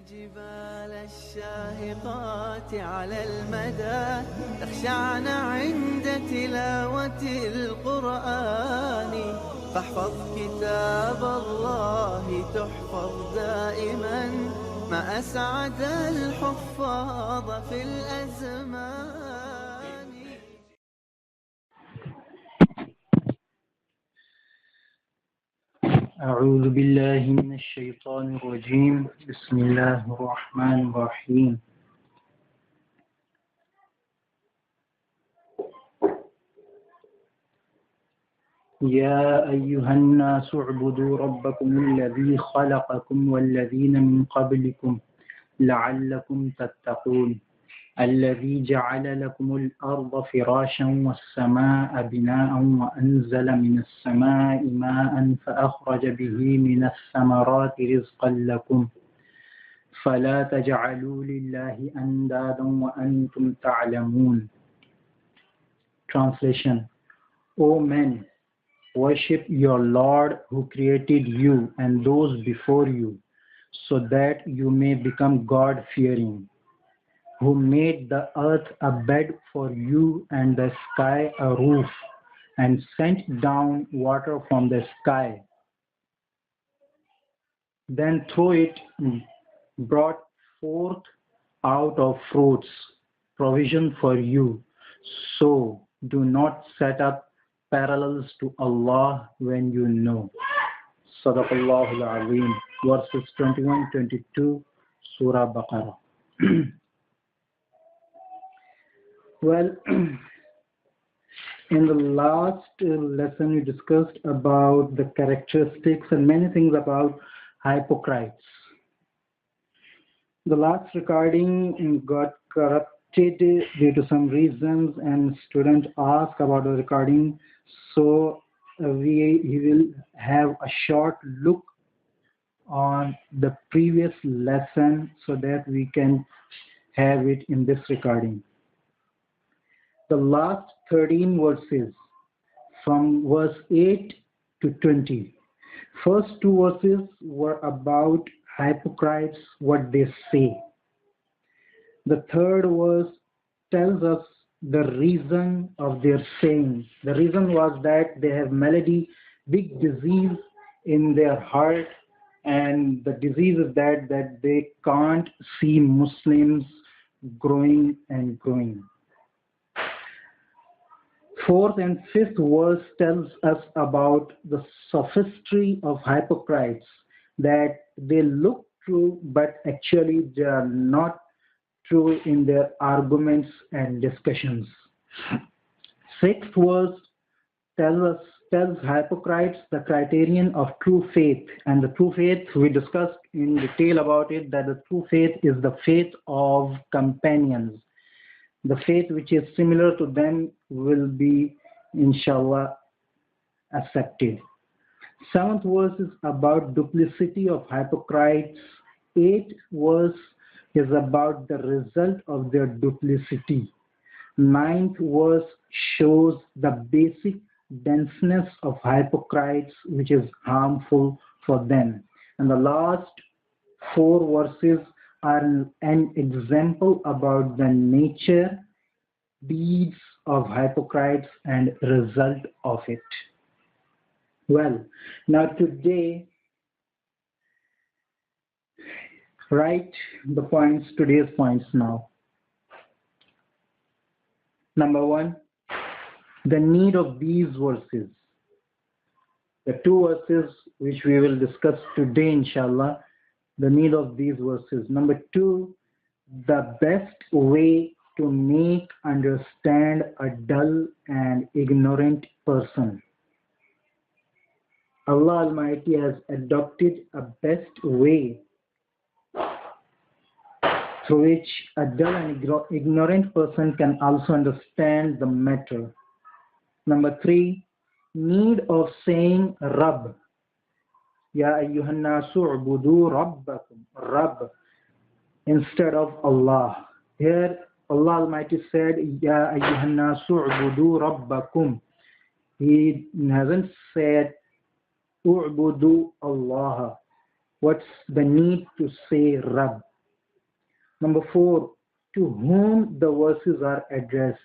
الجبال الشاهقات على المدى تخشعن عند تلاوة القرآن فاحفظ كتاب الله تحفظ دائما ما أسعد الحفاظ في الأزمان. أعوذ بالله من الشيطان الرجيم. بسم الله الرحمن الرحيم. يا أيها الناس اعبدوا ربكم الذي خلقكم والذين من قبلكم لعلكم تتقون الذي جعل لكم الأرض فراشا والسماء بناء وأنزل من السماء ماء فأخرج به من الثمرات رزقا لكم فلا تجعلوا لله أندادا وأنتم تعلمون. Translation: O men, worship your Lord who created you and those before you, so that you may become God-fearing, who made the earth a bed for you and the sky a roof, and sent down water from the sky. Then through it brought forth out of fruits provision for you. So do not set up parallels to Allah when you know. Sadaqallahu al-Azim. Verses 21-22, Surah Baqarah. Well, in the last lesson we discussed about the characteristics and many things about hypocrites. The last recording got corrupted due to some reasons and student asked about the recording, so he will have a short look on the previous lesson so that we can have it in this recording. The last 13 verses from verse 8 to 20. First two verses were about hypocrites, what they say. The third verse tells us the reason of their saying. The reason was that they have malady, big disease in their heart, and the disease is that they can't see Muslims growing and growing. Fourth and fifth verse tells us about the sophistry of hypocrites, that they look true but actually they are not true in their arguments and discussions. Sixth verse tells hypocrites the criterion of true faith, and the true faith we discussed in detail about it, that the true faith is the faith of companions. The faith which is similar to them will be, inshallah, accepted. Seventh verse is about duplicity of hypocrites. Eighth verse is about the result of their duplicity. Ninth verse shows the basic denseness of hypocrites, which is harmful for them. And the last four verses are an example about the nature, deeds of hypocrites and result of it. Well, now today, write the points, today's points now. Number one, the need of these verses. The two verses which we will discuss today, inshallah, the need of these verses. Number two, the best way to make understand a dull and ignorant person. Allah Almighty has adopted a best way through which a dull and ignorant person can also understand the matter. Number three, need of saying Rabb. Ya ayyuhan nasu ubudu rabbakum, Rabb, instead of Allah. Here Allah Almighty said, Ya ayyuhan nasu ubudu rabbakum. He hasn't said u'budu Allah. What's the need to say Rabb? Number 4, to whom the verses are addressed.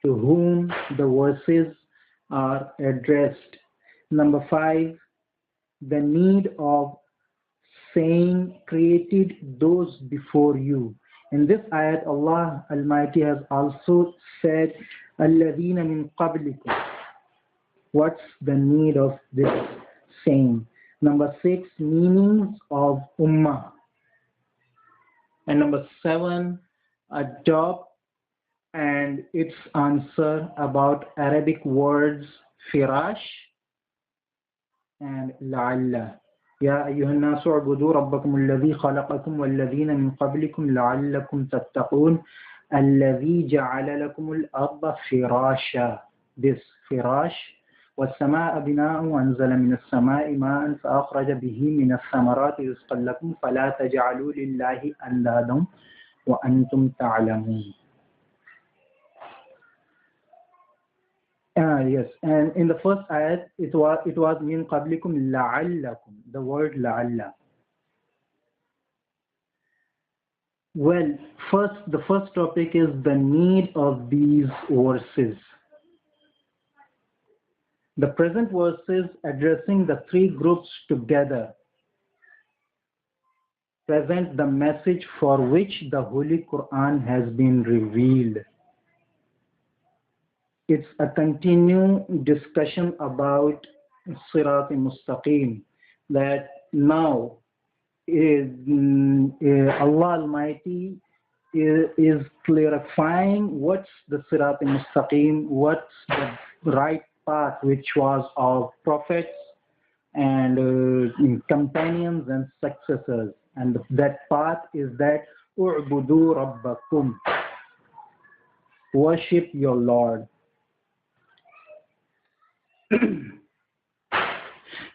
To whom the verses are addressed. Number 5, the need of saying created those before you. In this ayat, Allah Almighty has also said, الَّذِينَ مِن قَبْلِكُمْ. What's the need of this saying? Number 6, meanings of ummah. And number 7, adopt and its answer about Arabic words firash and la'alla. يا أيها الناس اعبدوا ربكم الذي خلقكم والذين من قبلكم لعلكم تتقون الذي جعل لكم الأرض فراشا. This firash. والسماء بناء وأنزل من السماء ماء فأخرج به من الثمرات رزقا لكم فلا تجعلوا لله أندادا وأنتم تعلمون. Yes, and in the first ayat, it was min qablikum la'allakum, the word la'alla. Well, the first topic is the need of these verses. The present verses addressing the three groups together present the message for which the Holy Quran has been revealed. It's a continued discussion about Sirat Mustaqim, that now Allah Almighty is clarifying what's the Sirat Mustaqim, what's the right path, which was of prophets and companions and successors. And that path is that u'budu rabbakum, worship your Lord.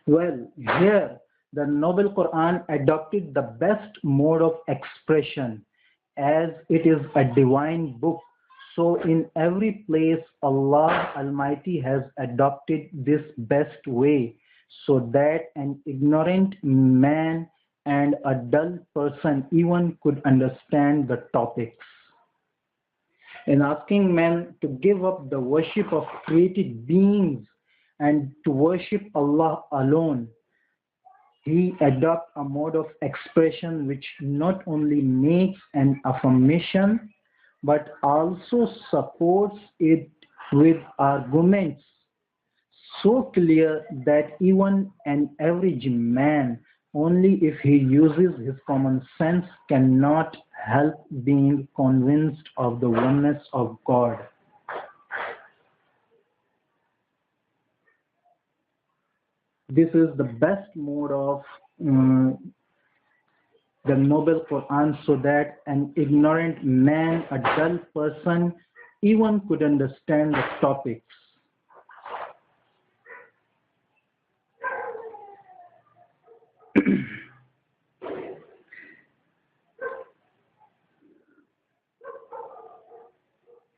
Well, here the Noble Quran adopted the best mode of expression, as it is a divine book. So in every place Allah Almighty has adopted this best way, so that an ignorant man and a dull person even could understand the topics. In asking men to give up the worship of created beings and to worship Allah alone, he adopts a mode of expression which not only makes an affirmation but also supports it with arguments so clear that even an average man, only if he uses his common sense, cannot help being convinced of the oneness of God. This is the best mode of the Noble Quran, so that an ignorant man, a dull person, even could understand the topics.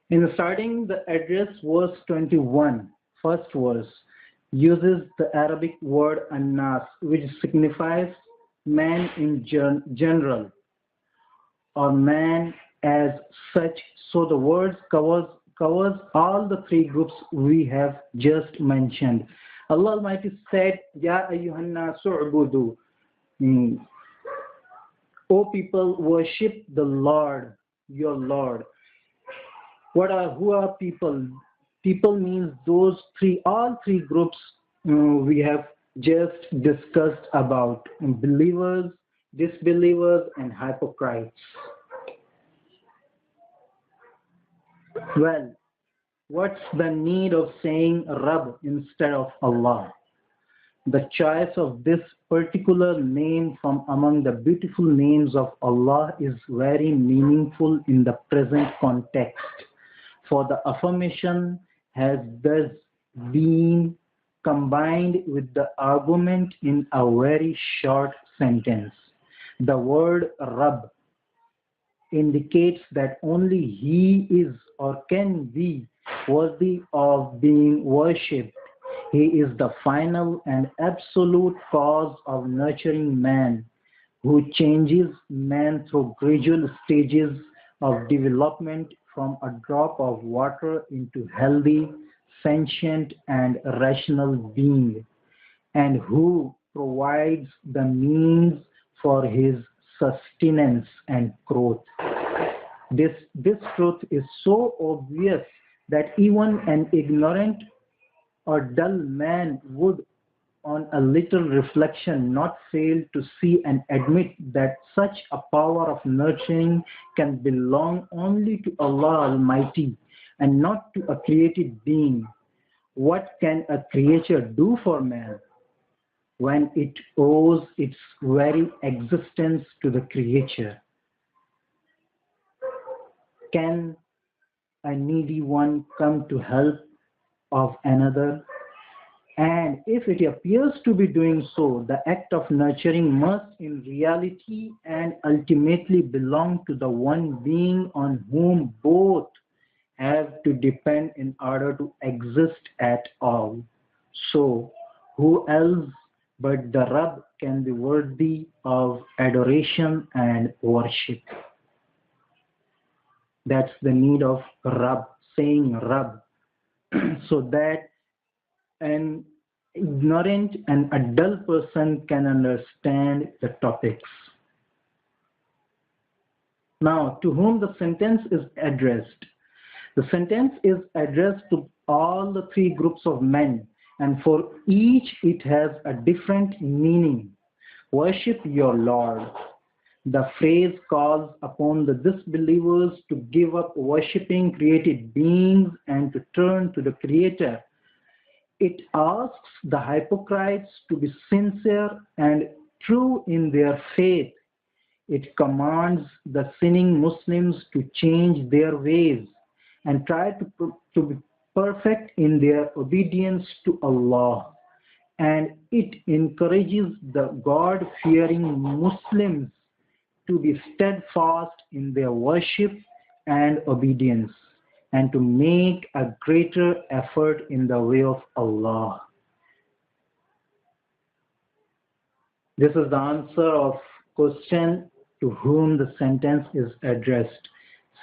In starting the address, verse 21, first verse, uses the Arabic word annas, which signifies man in general, or man as such. So the word covers all the three groups we have just mentioned. Allah Almighty said, Ya ayyuhan nasu ubudu, O people, worship the Lord, your Lord. Who are people? People means all three groups we have just discussed about: believers, disbelievers, and hypocrites. Well, what's the need of saying Rabb instead of Allah? The choice of this particular name from among the beautiful names of Allah is very meaningful in the present context, for the affirmation has thus been combined with the argument in a very short sentence. The word Rabb indicates that only He is or can be worthy of being worshipped. He is the final and absolute cause of nurturing man, who changes man through gradual stages of development from a drop of water into healthy, sentient, and rational being, and who provides the means for his sustenance and growth. This truth is so obvious that even an ignorant or dull man would, on a little reflection, not fail to see and admit that such a power of nurturing can belong only to Allah Almighty and not to a created being. What can a creature do for man when it owes its very existence to the creator? Can a needy one come to help of another? And if it appears to be doing so, the act of nurturing must in reality and ultimately belong to the one being on whom both have to depend in order to exist at all. So, who else but the Rabb can be worthy of adoration and worship? That's the need of Rabb, saying Rabb, so that an ignorant and a dull person can understand the topics. Now, to whom the sentence is addressed? The sentence is addressed to all the three groups of men, and for each it has a different meaning. Worship your Lord. The phrase calls upon the disbelievers to give up worshipping created beings and to turn to the Creator. It asks the hypocrites to be sincere and true in their faith. It commands the sinning Muslims to change their ways and try to be perfect in their obedience to Allah. And it encourages the God-fearing Muslims to be steadfast in their worship and obedience, and to make a greater effort in the way of Allah. This is the answer of question to whom the sentence is addressed.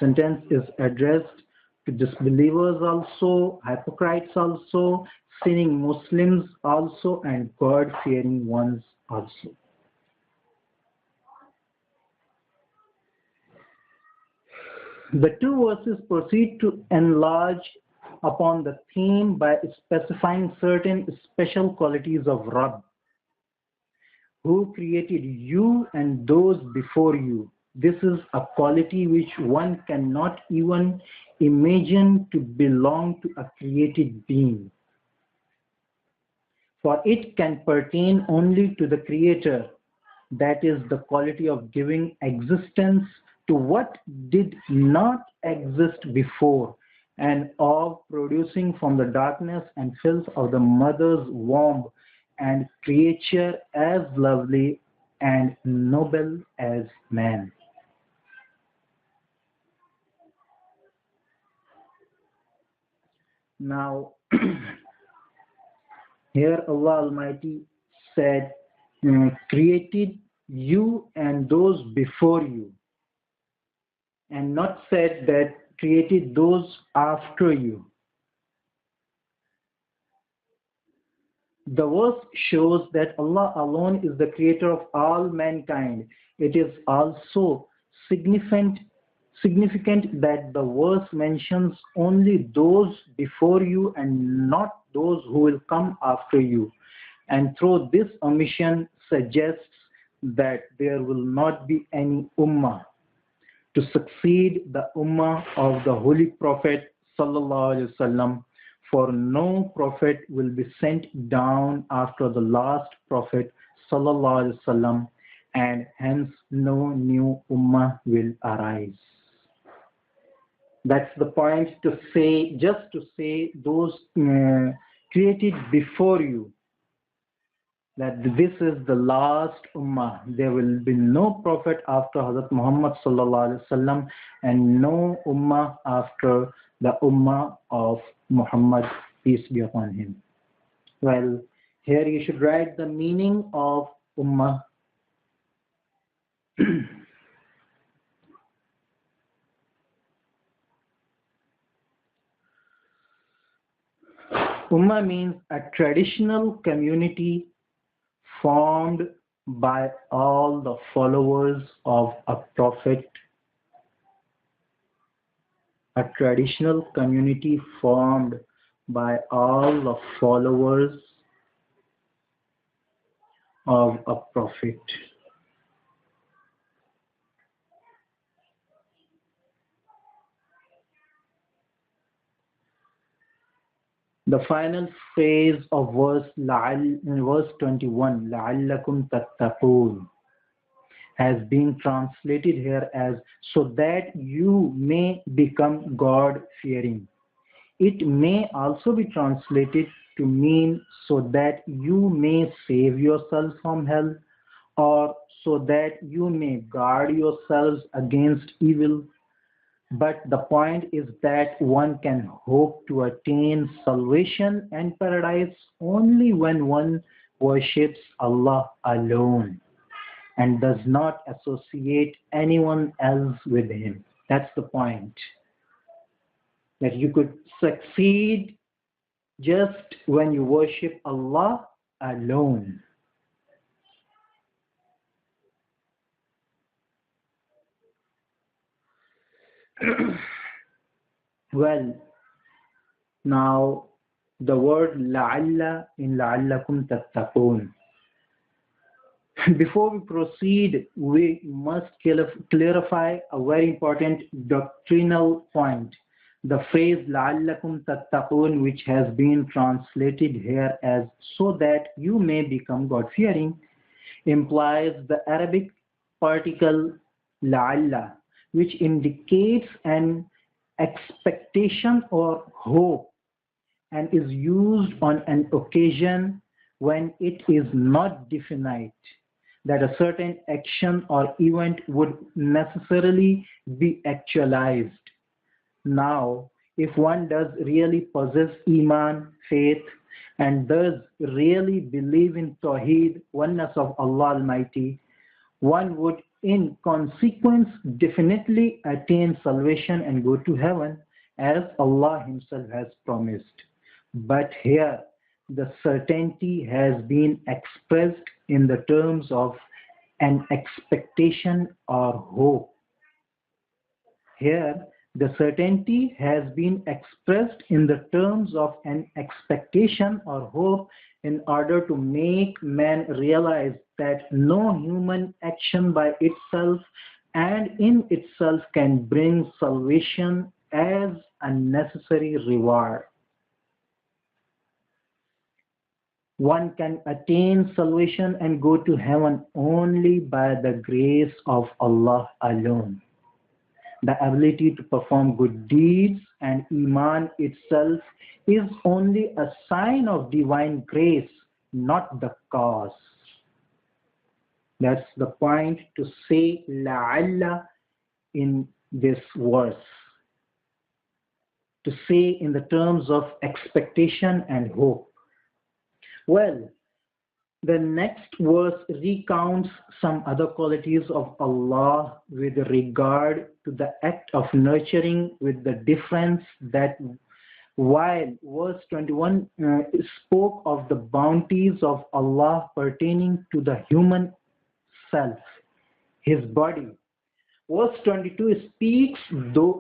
Sentence is addressed to disbelievers also, hypocrites also, sinning Muslims also, and God-fearing ones also. The two verses proceed to enlarge upon the theme by specifying certain special qualities of Rabb, who created you and those before you. This is a quality which one cannot even imagine to belong to a created being, for it can pertain only to the Creator. That is the quality of giving existence to what did not exist before, and of producing from the darkness and filth of the mother's womb and creature as lovely and noble as man. Now, here Allah Almighty said, created you and those before you, and not said that created those after you. The verse shows that Allah alone is the creator of all mankind. It is also significant that the verse mentions only those before you and not those who will come after you. And through this omission suggests that there will not be any ummah to succeed the ummah of the Holy Prophet sallallahu alaihi wasallam, for no prophet will be sent down after the last prophet sallallahu alaihi wasallam, and hence no new ummah will arise. That's the point to say, just to say those created before you, that this is the last ummah. There will be no prophet after Hazrat Muhammad sallallahu alaihi wasallam, and no ummah after the ummah of Muhammad, peace be upon him. Well, here you should write the meaning of ummah. Ummah means a traditional community formed by all the followers of a prophet. A traditional community formed by all the followers of a prophet. The final phrase of verse 21, لَعَلَّكُمْ تَتَّقُونَ, has been translated here as so that you may become God-fearing. It may also be translated to mean so that you may save yourself from hell, or so that you may guard yourselves against evil. But the point is that one can hope to attain salvation and paradise only when one worships Allah alone and does not associate anyone else with him. That's the point. That you could succeed just when you worship Allah alone. Well, now the word لَعَلَّ in لَعَلَّكُمْ تَتَّقُونَ. Before we proceed, we must clarify a very important doctrinal point. The phrase لَعَلَّكُمْ تَتَّقُونَ, which has been translated here as so that you may become God-fearing, implies the Arabic particle لَعَلَّ, which indicates an expectation or hope and is used on an occasion when it is not definite that a certain action or event would necessarily be actualized. Now, if one does really possess Iman, faith, and does really believe in Tawheed, oneness of Allah Almighty, one would in consequence definitely attain salvation and go to heaven as Allah Himself has promised. But here, the certainty has been expressed in the terms of an expectation or hope. Here, the certainty has been expressed in the terms of an expectation or hope in order to make man realize that no human action by itself and in itself can bring salvation as a necessary reward. One can attain salvation and go to heaven only by the grace of Allah alone. The ability to perform good deeds and Iman itself is only a sign of divine grace, not the cause. That's the point to say la'alla in this verse. To say in the terms of expectation and hope. Well, the next verse recounts some other qualities of Allah with regard to the act of nurturing, with the difference that while verse 21 spoke of the bounties of Allah pertaining to the human self, his body, verse 22 speaks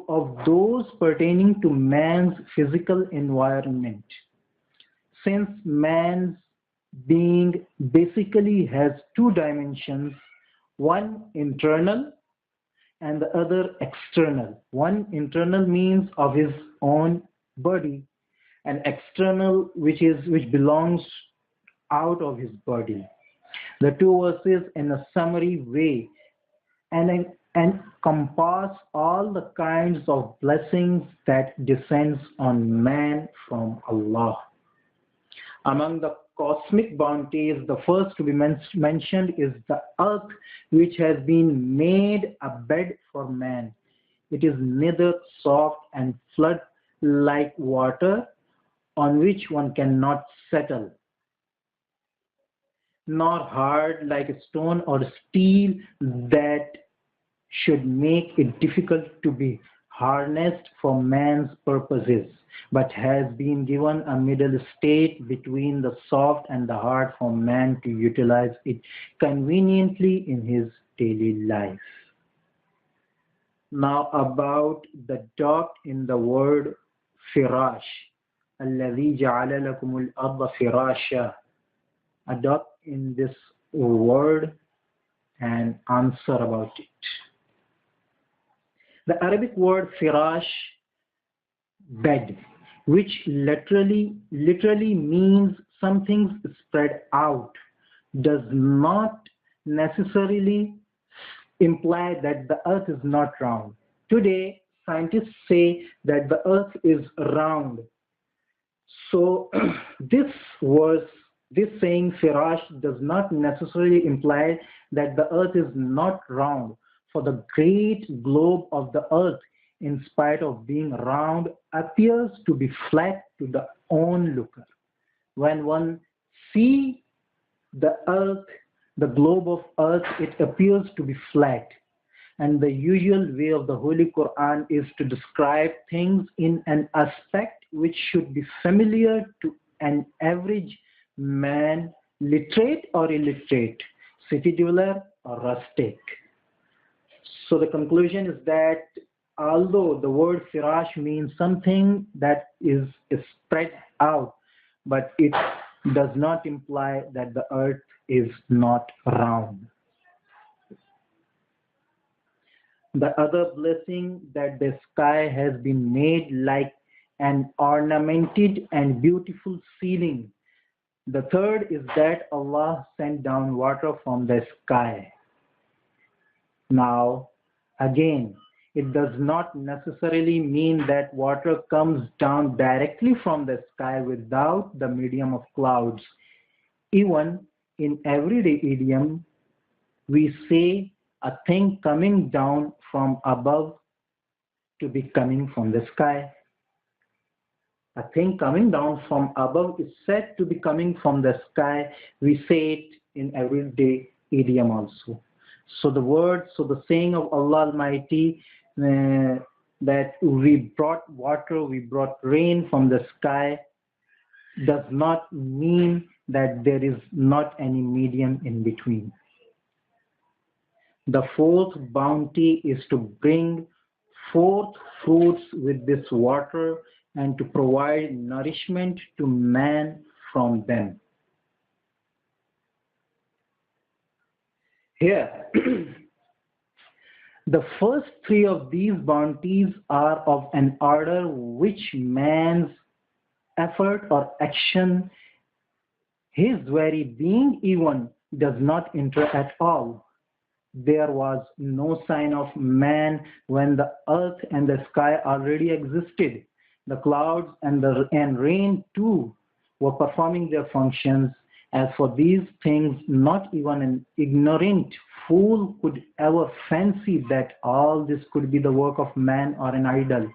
of those pertaining to man's physical environment. Since man's being basically has two dimensions, one internal and the other external. One internal means of his own body, and external which belongs out of his body. The two verses in a summary way and encompass all the kinds of blessings that descends on man from Allah. Among the cosmic bounties, the first to be mentioned is the earth, which has been made a bed for man. It is neither soft and flood like water on which one cannot settle. nor hard like a stone or steel that should make it difficult to be harnessed for man's purposes, but has been given a middle state between the soft and the hard for man to utilize it conveniently in his daily life. Now about the dot in the word firash. الذي جعل لكم الأرض فراشا. A dot in this word and answer about it. The Arabic word firash, bed, which literally means something spread out, does not necessarily imply that the earth is not round. Today, scientists say that the earth is round. So this saying firash does not necessarily imply that the earth is not round, for the great globe of the earth, in spite of being round, appears to be flat to the onlooker. When one sees the earth, the globe of earth, it appears to be flat. And the usual way of the Holy Quran is to describe things in an aspect which should be familiar to an average man, literate or illiterate, city dweller or rustic. So the conclusion is that although the word firash means something that is spread out, but it does not imply that the earth is not round. The other blessing, that the sky has been made like an ornamented and beautiful ceiling. The third is that Allah sent down water from the sky. Now, again, it does not necessarily mean that water comes down directly from the sky without the medium of clouds. Even in everyday idiom, we say a thing coming down from above to be coming from the sky. A thing coming down from above is said to be coming from the sky. We say it in everyday idiom also. So the saying of Allah Almighty that we brought water, we brought rain from the sky, does not mean that there is not any medium in between. The fourth bounty is to bring forth fruits with this water and to provide nourishment to man from them. Here, the first three of these bounties are of an order which man's effort or action, his very being even, does not enter at all. There was no sign of man when the earth and the sky already existed. The clouds and rain too were performing their functions. As for these things, not even an ignorant fool could ever fancy that all this could be the work of man or an idol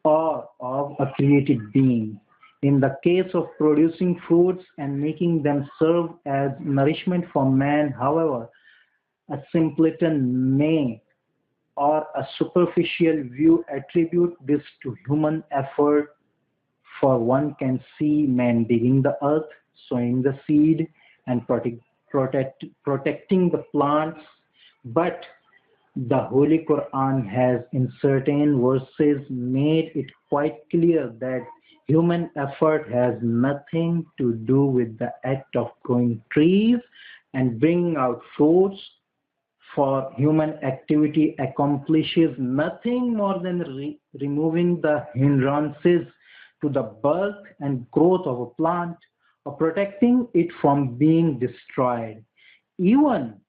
or of a created being. In the case of producing fruits and making them serve as nourishment for man, however, a simpleton may, or a superficial view, attribute this to human effort, for one can see man digging the earth, sowing the seed, and protecting the plants. But the Holy Quran has in certain verses made it quite clear that human effort has nothing to do with the act of growing trees and bringing out fruits, for human activity accomplishes nothing more than removing the hindrances to the birth and growth of a plant, or protecting it from being destroyed. Even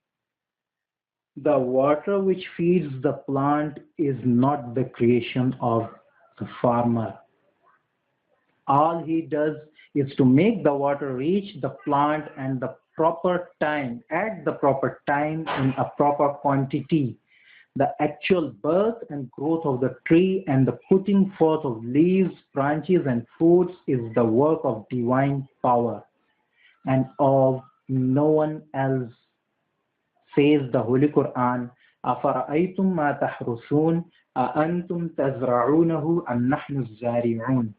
the water which feeds the plant is not the creation of the farmer. All he does is to make the water reach the plant and the proper time, at the proper time, in a proper quantity. The actual birth and growth of the tree and the putting forth of leaves, branches, and fruits is the work of divine power and of no one else. Says the Holy Quran, أَفَرَأَيْتُمْ مَا تَحْرُثُونَ أَأَنْتُمْ تَزْرَعُونَهُ أَمْ نَحْنُ الزَّارِعُونَ.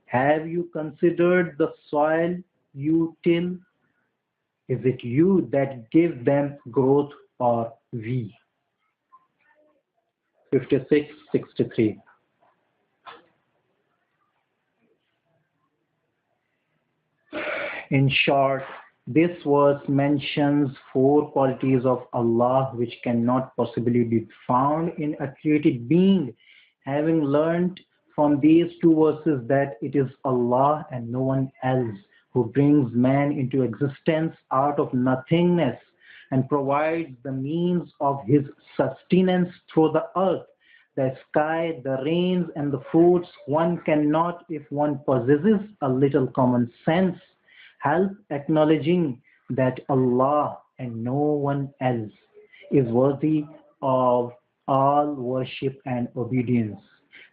Have you considered the soil you till? Is it you that give them growth or we? 56:63. In short, this verse mentions 4 qualities of Allah which cannot possibly be found in a created being. Having learned from these 2 verses that it is Allah and no one else who brings man into existence out of nothingness and provides the means of his sustenance through the earth, the sky, the rains, and the fruits, one cannot, if one possesses a little common sense, help acknowledging that Allah and no one else is worthy of all worship and obedience,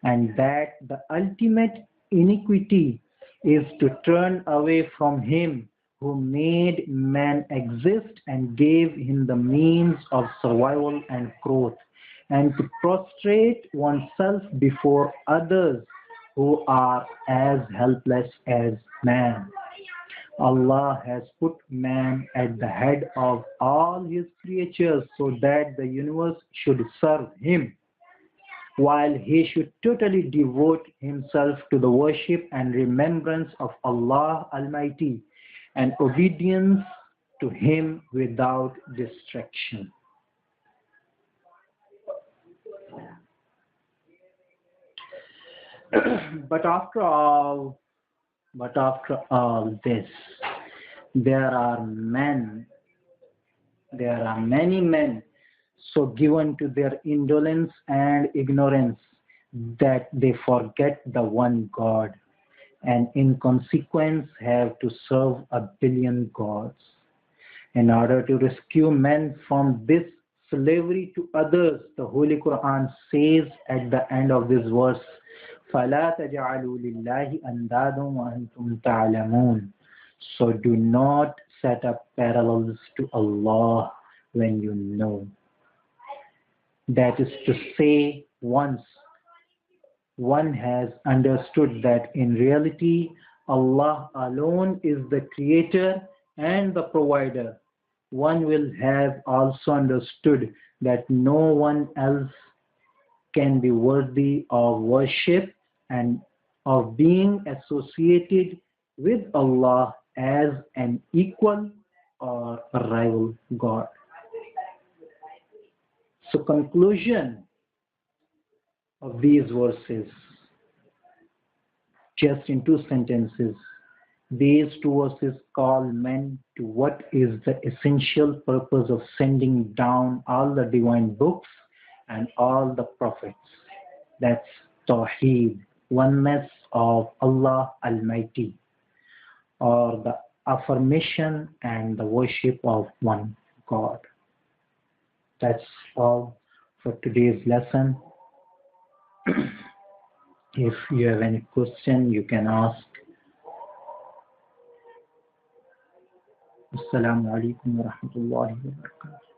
and that the ultimate iniquity is to turn away from Him who made man exist and gave him the means of survival and growth, and to prostrate oneself before others who are as helpless as man. Allah has put man at the head of all his creatures so that the universe should serve him, while he should totally devote himself to the worship and remembrance of Allah Almighty and obedience to Him without distraction. But after all this, there are many men so given to their indolence and ignorance that they forget the one God, and in consequence have to serve a billion gods. In order to rescue men from this slavery to others, the Holy Quran says at the end of this verse, فَلَا تَجْعَلُوا لِلَّهِ أَنْدَادًا وَأَنْتُمْ تَعْلَمُونَ. So do not set up parallels to Allah when you know. That is to say, once one has understood that in reality Allah alone is the creator and the provider, one will have also understood that no one else can be worthy of worship and of being associated with Allah as an equal or a rival God. So, conclusion of these verses, just in 2 sentences. These 2 verses call men to what is the essential purpose of sending down all the divine books and all the prophets. That's Tawheed, oneness of Allah Almighty, or the affirmation and the worship of one God. That's all for today's lesson. If you have any question, you can ask. Assalamu alaikum wa rahmatullahi wa barakatuh.